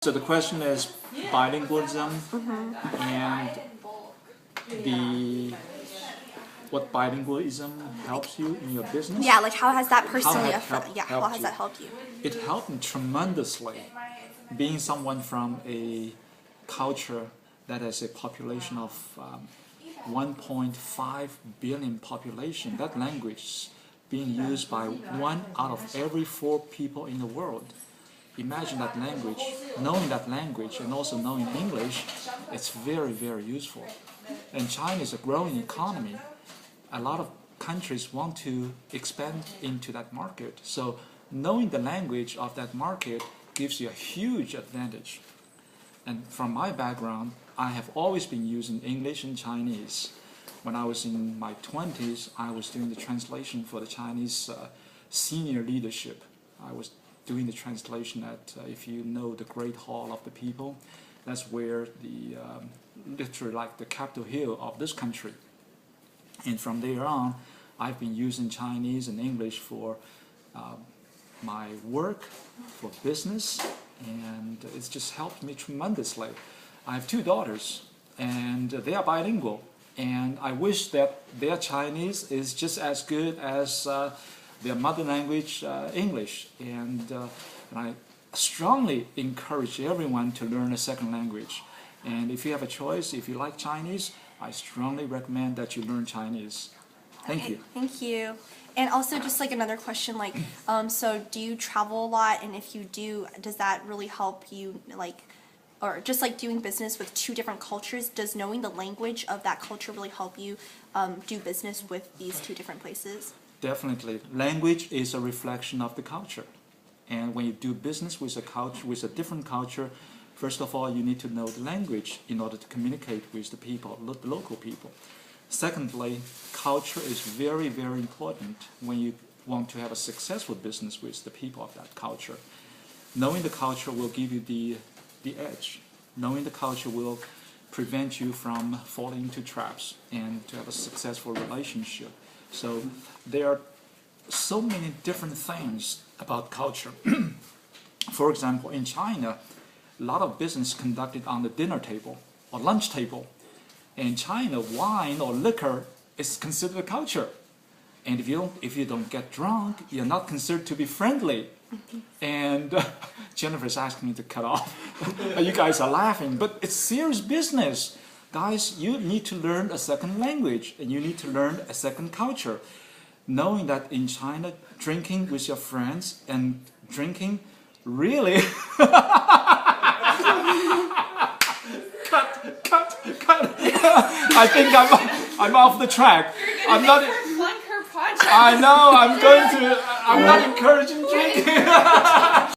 So the question is bilingualism and the what bilingualism helps you in your business. Yeah, like how has that personally helped how has you? that helped you? It helped me tremendously. Being someone from a culture that has a population of 1.5 billion population, that language is being used by 1 out of every 4 people in the world. Imagine that language, knowing that language and also knowing English, it's very, very useful. And China is a growing economy. A lot of countries want to expand into that market. So knowing the language of that market gives you a huge advantage. And from my background, I have always been using English and Chinese. When I was in my 20s, I was doing the translation for the Chinese senior leadership. I was doing the translation at, if you know, the Great Hall of the People. That's where the, literally like the Capitol Hill of this country. And from there on, I've been using Chinese and English for my work, for business, and it's just helped me tremendously. I have 2 daughters, and they are bilingual, and I wish that their Chinese is just as good as their mother language, English, and I strongly encourage everyone to learn a second language. And if you have a choice, if you like Chinese, I strongly recommend that you learn Chinese. Thank you. Thank you. And also just like another question, like, so do you travel a lot? And if you do, does that really help you, like, or just like doing business with 2 different cultures, does knowing the language of that culture really help you do business with these 2 different places? Definitely. Language is a reflection of the culture. And when you do business with a culture, with a different culture, first of all, you need to know the language in order to communicate with the people, the local people. Secondly, culture is very, very important when you want to have a successful business with the people of that culture. Knowing the culture will give you the edge. Knowing the culture will prevent you from falling into traps and to have a successful relationship. So there are so many different things about culture. For example, in China, a lot of business conducted on the dinner table or lunch table. In China, wine or liquor is considered a culture. And if you don't get drunk, you're not considered to be friendly. And Jennifer's asking me to cut off. You guys are laughing, but it's serious business. Guys, you need to learn a second language and you need to learn a second culture. Knowing that in China, drinking with your friends and drinking really... Cut. I think I'm off the track. I'm not. I know. I'm not encouraging drinking.